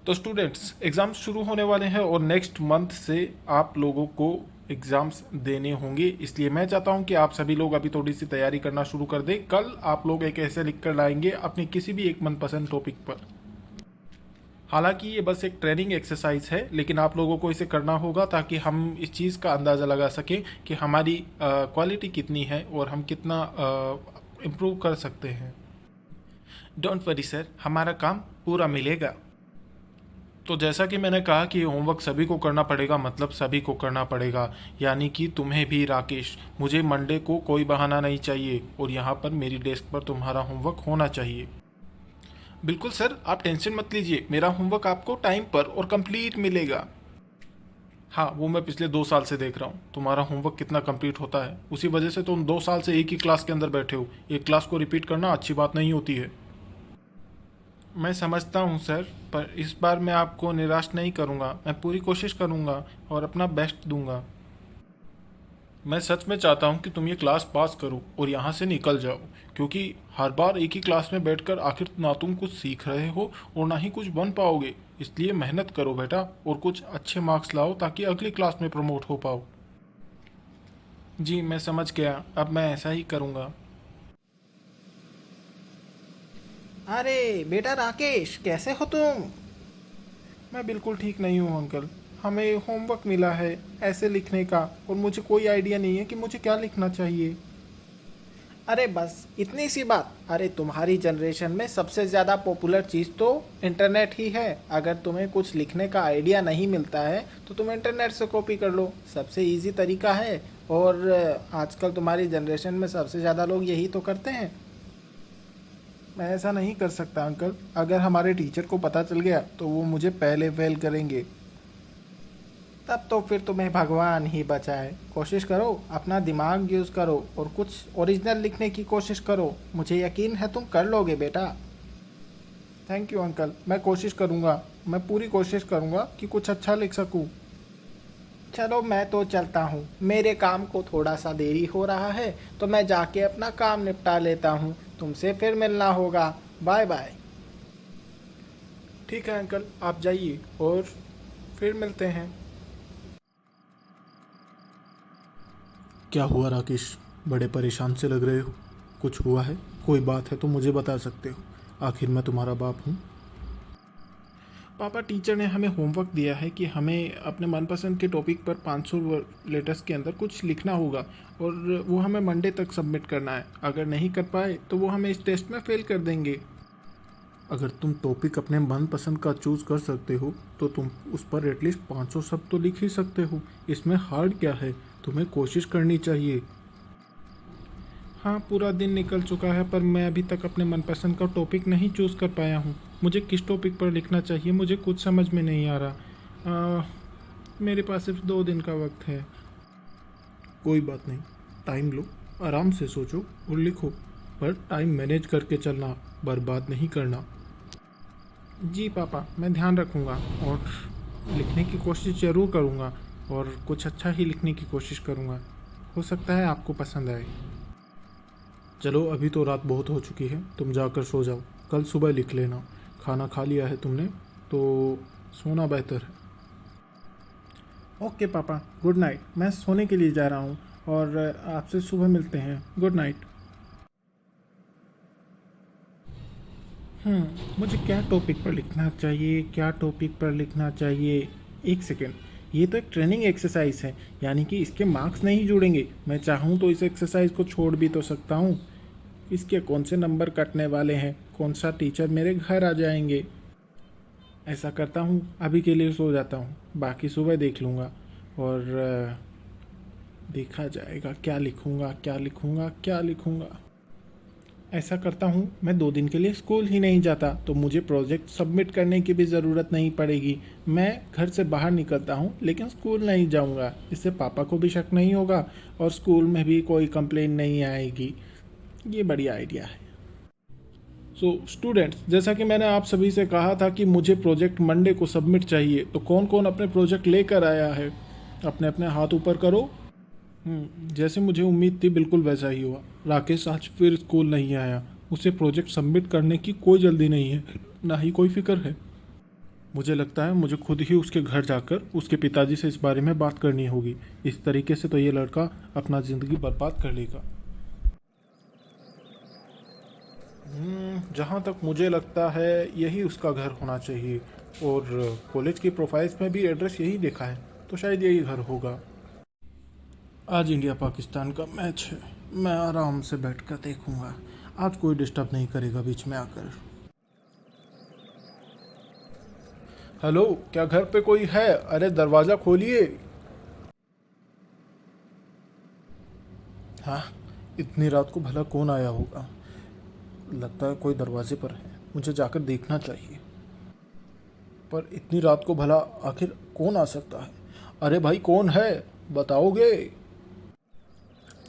तो students exams शुरू होने वाले हैं और नेक्स्ट मंथ से आप लोगों को एग्ज़ाम्स देने होंगे, इसलिए मैं चाहता हूं कि आप सभी लोग अभी थोड़ी सी तैयारी करना शुरू कर दें। कल आप लोग एक ऐसे लिख कर लाएंगे अपने किसी भी एक मनपसंद टॉपिक पर। हालांकि ये बस एक ट्रेनिंग एक्सरसाइज है, लेकिन आप लोगों को इसे करना होगा ताकि हम इस चीज़ का अंदाज़ा लगा सकें कि हमारी क्वालिटी कितनी है और हम कितना इम्प्रूव कर सकते हैं। डोंट वरी सर, हमारा काम पूरा मिलेगा। तो जैसा कि मैंने कहा कि होमवर्क सभी को करना पड़ेगा, मतलब सभी को करना पड़ेगा, यानी कि तुम्हें भी राकेश। मुझे मंडे को कोई बहाना नहीं चाहिए और यहाँ पर मेरी डेस्क पर तुम्हारा होमवर्क होना चाहिए। बिल्कुल सर, आप टेंशन मत लीजिए, मेरा होमवर्क आपको टाइम पर और कंप्लीट मिलेगा। हाँ, वो मैं पिछले 2 साल से देख रहा हूँ तुम्हारा होमवर्क कितना कंप्लीट होता है। उसी वजह से तुम 2 साल से एक ही क्लास के अंदर बैठे हो। एक क्लास को रिपीट करना अच्छी बात नहीं होती है। मैं समझता हूँ सर, पर इस बार मैं आपको निराश नहीं करूँगा। मैं पूरी कोशिश करूँगा और अपना बेस्ट दूंगा। मैं सच में चाहता हूँ कि तुम ये क्लास पास करो और यहाँ से निकल जाओ, क्योंकि हर बार एक ही क्लास में बैठकर आखिर ना तुम कुछ सीख रहे हो और ना ही कुछ बन पाओगे। इसलिए मेहनत करो बेटा और कुछ अच्छे मार्क्स लाओ ताकि अगली क्लास में प्रमोट हो पाओ। जी मैं समझ गया, अब मैं ऐसा ही करूँगा। अरे बेटा राकेश, कैसे हो तुम? मैं बिल्कुल ठीक नहीं हूँ अंकल। हमें होमवर्क मिला है ऐसे लिखने का और मुझे कोई आइडिया नहीं है कि मुझे क्या लिखना चाहिए। अरे बस इतनी सी बात। अरे तुम्हारी जनरेशन में सबसे ज़्यादा पॉपुलर चीज़ तो इंटरनेट ही है। अगर तुम्हें कुछ लिखने का आइडिया नहीं मिलता है तो तुम इंटरनेट से कॉपी कर लो, सबसे इजी तरीका है। और आजकल तुम्हारी जनरेशन में सबसे ज़्यादा लोग यही तो करते हैं। मैं ऐसा नहीं कर सकता अंकल। अगर हमारे टीचर को पता चल गया तो वो मुझे पहले फेल करेंगे। तब तो फिर तुम्हें भगवान ही बचाए। कोशिश करो, अपना दिमाग यूज़ करो और कुछ ओरिजिनल लिखने की कोशिश करो। मुझे यकीन है तुम कर लोगे बेटा। थैंक यू अंकल, मैं कोशिश करूँगा। मैं पूरी कोशिश करूँगा कि कुछ अच्छा लिख सकूँ। चलो मैं तो चलता हूँ, मेरे काम को थोड़ा सा देरी हो रहा है, तो मैं जाके अपना काम निपटा लेता हूँ। तुमसे फिर मिलना होगा। Bye bye. ठीक है अंकल, आप जाइए और फिर मिलते हैं। क्या हुआ राकेश, बड़े परेशान से लग रहे हो? कुछ हुआ है? कोई बात है तो मुझे बता सकते हो, आखिर मैं तुम्हारा बाप हूँ। पापा, टीचर ने हमें होमवर्क दिया है कि हमें अपने मनपसंद के टॉपिक पर 500 लेटर्स के अंदर कुछ लिखना होगा और वो हमें मंडे तक सबमिट करना है। अगर नहीं कर पाए तो वो हमें इस टेस्ट में फेल कर देंगे। अगर तुम टॉपिक अपने मनपसंद का चूज़ कर सकते हो तो तुम उस पर एटलीस्ट 500 शब्द तो लिख ही सकते हो। इसमें हार्ड क्या है, तुम्हें कोशिश करनी चाहिए। हाँ, पूरा दिन निकल चुका है पर मैं अभी तक अपने मनपसंद का टॉपिक नहीं चूज़ कर पाया हूँ। मुझे किस टॉपिक पर लिखना चाहिए मुझे कुछ समझ में नहीं आ रहा। मेरे पास सिर्फ 2 दिन का वक्त है। कोई बात नहीं, टाइम लो, आराम से सोचो और लिखो, पर टाइम मैनेज करके चलना, बर्बाद नहीं करना। जी पापा, मैं ध्यान रखूँगा और लिखने की कोशिश ज़रूर करूँगा और कुछ अच्छा ही लिखने की कोशिश करूँगा। हो सकता है आपको पसंद आए। चलो अभी तो रात बहुत हो चुकी है, तुम जाकर सो जाओ, कल सुबह लिख लेना। खाना खा लिया है तुमने तो सोना बेहतर है। ओके पापा, गुड नाइट। मैं सोने के लिए जा रहा हूँ और आपसे सुबह मिलते हैं। Good night. मुझे क्या टॉपिक पर लिखना चाहिए, क्या टॉपिक पर लिखना चाहिए? एक सेकेंड, ये तो एक ट्रेनिंग एक्सरसाइज है, यानी कि इसके मार्क्स नहीं जुड़ेंगे। मैं चाहूँ तो इस एक्सरसाइज को छोड़ भी तो सकता हूँ। इसके कौन से नंबर कटने वाले हैं, कौन सा टीचर मेरे घर आ जाएंगे। ऐसा करता हूँ, अभी के लिए सो जाता हूँ, बाकी सुबह देख लूँगा और देखा जाएगा क्या लिखूँगा क्या लिखूँगा क्या लिखूँगा। ऐसा करता हूँ, मैं 2 दिन के लिए स्कूल ही नहीं जाता तो मुझे प्रोजेक्ट सबमिट करने की भी ज़रूरत नहीं पड़ेगी। मैं घर से बाहर निकलता हूँ लेकिन स्कूल नहीं जाऊँगा, इससे पापा को भी शक नहीं होगा और स्कूल में भी कोई कंप्लेन नहीं आएगी। ये बढ़िया आइडिया है। सो स्टूडेंट्स, जैसा कि मैंने आप सभी से कहा था कि मुझे प्रोजेक्ट मंडे को सबमिट चाहिए, तो कौन कौन अपने प्रोजेक्ट लेकर आया है? अपने अपने हाथ ऊपर करो। जैसे मुझे उम्मीद थी बिल्कुल वैसा ही हुआ। राकेश आज फिर स्कूल नहीं आया। उसे प्रोजेक्ट सबमिट करने की कोई जल्दी नहीं है, ना ही कोई फिक्र है। मुझे लगता है मुझे खुद ही उसके घर जाकर उसके पिताजी से इस बारे में बात करनी होगी। इस तरीके से तो ये लड़का अपना ज़िंदगी बर्बाद कर लेगा। जहाँ तक मुझे लगता है यही उसका घर होना चाहिए, और कॉलेज की प्रोफाइल्स में भी एड्रेस यही देखा है, तो शायद यही घर होगा। आज इंडिया पाकिस्तान का मैच है, मैं आराम से बैठकर देखूंगा। आज कोई डिस्टर्ब नहीं करेगा बीच में आकर। हेलो, क्या घर पे कोई है? अरे दरवाज़ा खोलिए। हाँ, इतनी रात को भला कौन आया होगा? लगता है कोई दरवाजे पर है, मुझे जाकर देखना चाहिए। पर इतनी रात को भला आखिर कौन आ सकता है? अरे भाई कौन है, बताओगे?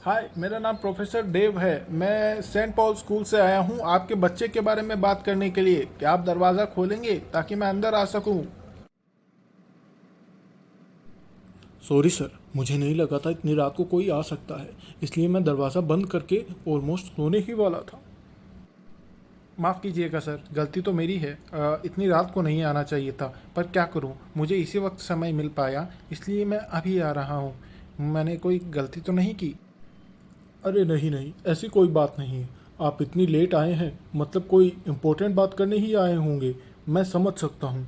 हाय, मेरा नाम प्रोफेसर देव है। मैं सेंट पॉल स्कूल से आया हूँ आपके बच्चे के बारे में बात करने के लिए। क्या आप दरवाज़ा खोलेंगे ताकि मैं अंदर आ सकूँ? सॉरी सर, मुझे नहीं लगा था इतनी रात को कोई आ सकता है, इसलिए मैं दरवाज़ा बंद करके ऑलमोस्ट सोने ही वाला था। माफ़ कीजिएगा सर, गलती तो मेरी है। इतनी रात को नहीं आना चाहिए था, पर क्या करूं, मुझे इसी वक्त समय मिल पाया, इसलिए मैं अभी आ रहा हूं। मैंने कोई गलती तो नहीं की? अरे नहीं नहीं, ऐसी कोई बात नहीं है। आप इतनी लेट आए हैं, मतलब कोई इम्पोर्टेंट बात करने ही आए होंगे, मैं समझ सकता हूँ।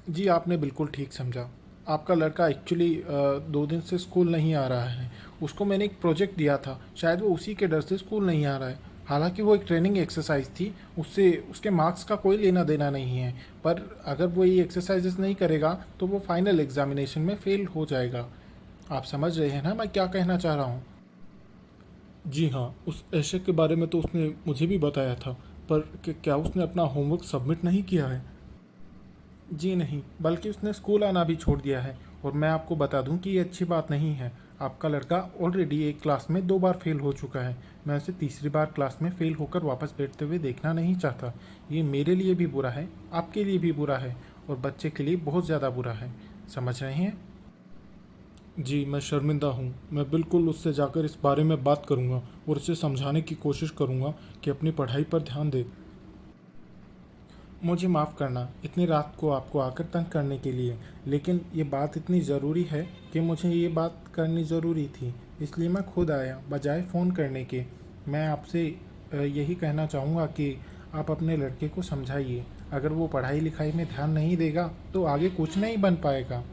जी, आपने बिल्कुल ठीक समझा। आपका लड़का एक्चुअली 2 दिन से स्कूल नहीं आ रहा है। उसको मैंने एक प्रोजेक्ट दिया था, शायद वो उसी के डर से स्कूल नहीं आ रहा है। हालांकि वो एक ट्रेनिंग एक्सरसाइज थी, उससे उसके मार्क्स का कोई लेना देना नहीं है, पर अगर वो ये एक्सरसाइजेस नहीं करेगा तो वो फाइनल एग्जामिनेशन में फेल हो जाएगा। आप समझ रहे हैं ना मैं क्या कहना चाह रहा हूँ? जी हाँ, उस ऐशक के बारे में तो उसने मुझे भी बताया था, पर क्या उसने अपना होमवर्क सबमिट नहीं किया है? जी नहीं, बल्कि उसने स्कूल आना भी छोड़ दिया है। और मैं आपको बता दूं कि ये अच्छी बात नहीं है। आपका लड़का ऑलरेडी एक क्लास में 2 बार फेल हो चुका है। मैं उसे तीसरी बार क्लास में फेल होकर वापस बैठते हुए देखना नहीं चाहता। ये मेरे लिए भी बुरा है, आपके लिए भी बुरा है, और बच्चे के लिए बहुत ज़्यादा बुरा है। समझ रहे हैं? जी, मैं शर्मिंदा हूँ। मैं बिल्कुल उससे जाकर इस बारे में बात करूँगा और उसे समझाने की कोशिश करूँगा कि अपनी पढ़ाई पर ध्यान दे। मुझे माफ़ करना इतनी रात को आपको आकर तंग करने के लिए, लेकिन ये बात इतनी ज़रूरी है कि मुझे ये बात करनी ज़रूरी थी, इसलिए मैं खुद आया बजाय फ़ोन करने के। मैं आपसे यही कहना चाहूँगा कि आप अपने लड़के को समझाइए। अगर वो पढ़ाई लिखाई में ध्यान नहीं देगा तो आगे कुछ नहीं बन पाएगा।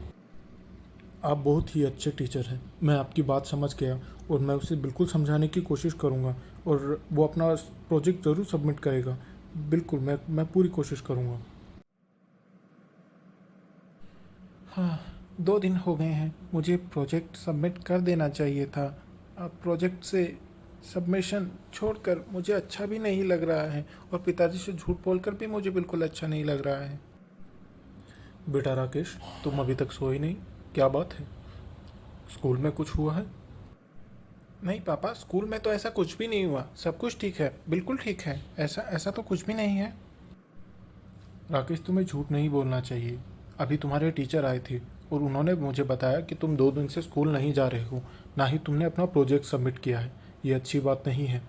आप बहुत ही अच्छे टीचर हैं, मैं आपकी बात समझ गया, और मैं उसे बिल्कुल समझाने की कोशिश करूँगा, और वो अपना प्रोजेक्ट ज़रूर सबमिट करेगा। बिल्कुल, मैं पूरी कोशिश करूँगा। हाँ, 2 दिन हो गए हैं, मुझे प्रोजेक्ट सबमिट कर देना चाहिए था। अब प्रोजेक्ट से सबमिशन छोड़कर मुझे अच्छा भी नहीं लग रहा है, और पिताजी से झूठ बोलकर भी मुझे बिल्कुल अच्छा नहीं लग रहा है। बेटा राकेश, तुम अभी तक सोए नहीं? क्या बात है? स्कूल में कुछ हुआ है? नहीं पापा, स्कूल में तो ऐसा कुछ भी नहीं हुआ। सब कुछ ठीक है, बिल्कुल ठीक है। ऐसा ऐसा तो कुछ भी नहीं है। राकेश, तुम्हें झूठ नहीं बोलना चाहिए। अभी तुम्हारे टीचर आए थे और उन्होंने मुझे बताया कि तुम 2 दिन से स्कूल नहीं जा रहे हो, ना ही तुमने अपना प्रोजेक्ट सबमिट किया है। ये अच्छी बात नहीं है।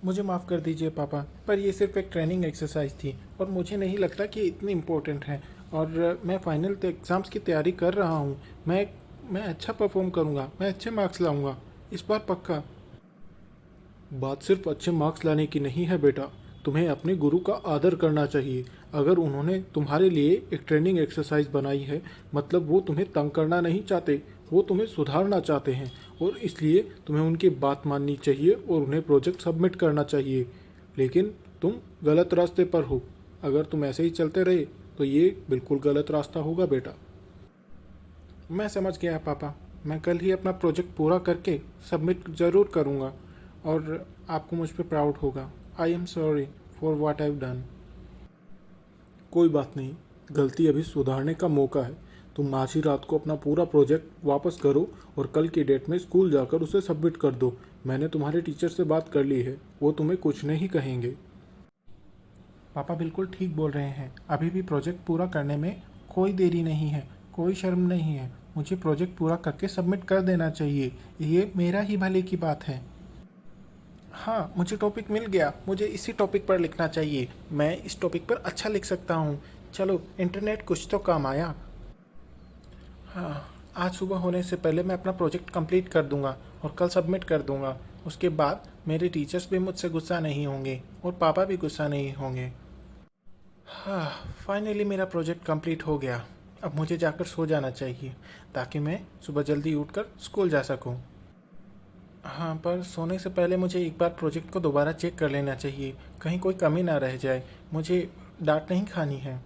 मुझे माफ़ कर दीजिए पापा, पर ये सिर्फ एक ट्रेनिंग एक्सरसाइज थी, और मुझे नहीं लगता कि इतनी इम्पोर्टेंट है। और मैं फाइनल एग्ज़ाम्स की तैयारी कर रहा हूँ। मैं अच्छा परफॉर्म करूँगा, मैं अच्छे मार्क्स लाऊँगा, इस बार पक्का। बात सिर्फ अच्छे मार्क्स लाने की नहीं है बेटा, तुम्हें अपने गुरु का आदर करना चाहिए। अगर उन्होंने तुम्हारे लिए एक ट्रेनिंग एक्सरसाइज बनाई है, मतलब वो तुम्हें तंग करना नहीं चाहते, वो तुम्हें सुधारना चाहते हैं, और इसलिए तुम्हें उनकी बात माननी चाहिए और उन्हें प्रोजेक्ट सबमिट करना चाहिए। लेकिन तुम गलत रास्ते पर हो। अगर तुम ऐसे ही चलते रहे तो ये बिल्कुल गलत रास्ता होगा बेटा। मैं समझ गया पापा, मैं कल ही अपना प्रोजेक्ट पूरा करके सबमिट ज़रूर करूँगा, और आपको मुझ पर प्राउड होगा। I am sorry for what I have done. कोई बात नहीं, गलती अभी सुधारने का मौका है। तुम आज ही रात को अपना पूरा प्रोजेक्ट वापस करो और कल की डेट में स्कूल जाकर उसे सबमिट कर दो। मैंने तुम्हारे टीचर से बात कर ली है, वो तुम्हें कुछ नहीं कहेंगे। पापा बिल्कुल ठीक बोल रहे हैं, अभी भी प्रोजेक्ट पूरा करने में कोई देरी नहीं है, कोई शर्म नहीं है। मुझे प्रोजेक्ट पूरा करके सबमिट कर देना चाहिए, ये मेरा ही भले की बात है। हाँ, मुझे टॉपिक मिल गया, मुझे इसी टॉपिक पर लिखना चाहिए। मैं इस टॉपिक पर अच्छा लिख सकता हूँ। चलो इंटरनेट कुछ तो काम आया। हाँ, आज सुबह होने से पहले मैं अपना प्रोजेक्ट कंप्लीट कर दूंगा और कल सबमिट कर दूंगा। उसके बाद मेरे टीचर्स भी मुझसे गुस्सा नहीं होंगे और पापा भी गुस्सा नहीं होंगे। हाँ, फाइनली मेरा प्रोजेक्ट कंप्लीट हो गया। अब मुझे जाकर सो जाना चाहिए ताकि मैं सुबह जल्दी उठकर स्कूल जा सकूं। हाँ, पर सोने से पहले मुझे एक बार प्रोजेक्ट को दोबारा चेक कर लेना चाहिए, कहीं कोई कमी ना रह जाए। मुझे डांट नहीं खानी है।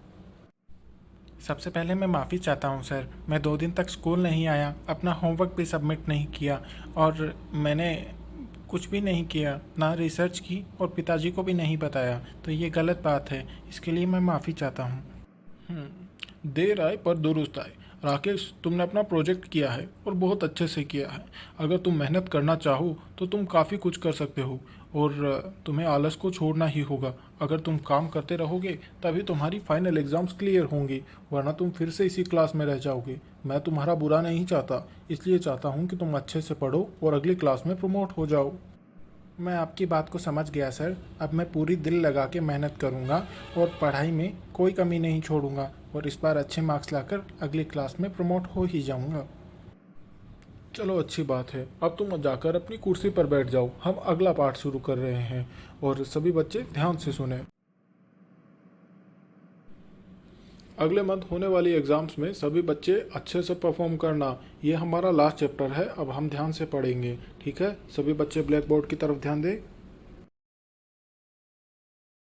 सबसे पहले मैं माफ़ी चाहता हूँ सर, मैं 2 दिन तक स्कूल नहीं आया, अपना होमवर्क भी सबमिट नहीं किया और मैंने कुछ भी नहीं किया, ना रिसर्च की और पिताजी को भी नहीं बताया, तो ये गलत बात है। इसके लिए मैं माफ़ी चाहता हूँ। देर आए पर दुरुस्त आए। राकेश, तुमने अपना प्रोजेक्ट किया है और बहुत अच्छे से किया है। अगर तुम मेहनत करना चाहो तो तुम काफ़ी कुछ कर सकते हो और तुम्हें आलस को छोड़ना ही होगा। अगर तुम काम करते रहोगे तभी तुम्हारी फाइनल एग्ज़ाम्स क्लियर होंगी, वरना तुम फिर से इसी क्लास में रह जाओगे। मैं तुम्हारा बुरा नहीं चाहता, इसलिए चाहता हूँ कि तुम अच्छे से पढ़ो और अगली क्लास में प्रमोट हो जाओ। मैं आपकी बात को समझ गया सर। अब मैं पूरी दिल लगा के मेहनत करूँगा और पढ़ाई में कोई कमी नहीं छोड़ूंगा और इस बार अच्छे मार्क्स लाकर अगली क्लास में प्रमोट हो ही जाऊँगा। चलो अच्छी बात है, अब तुम जाकर अपनी कुर्सी पर बैठ जाओ। हम अगला पाठ शुरू कर रहे हैं और सभी बच्चे ध्यान से सुने। अगले मंथ होने वाली एग्ज़ाम्स में सभी बच्चे अच्छे से परफॉर्म करना। ये हमारा लास्ट चैप्टर है, अब हम ध्यान से पढ़ेंगे। ठीक है, सभी बच्चे ब्लैक बोर्ड की तरफ ध्यान दें।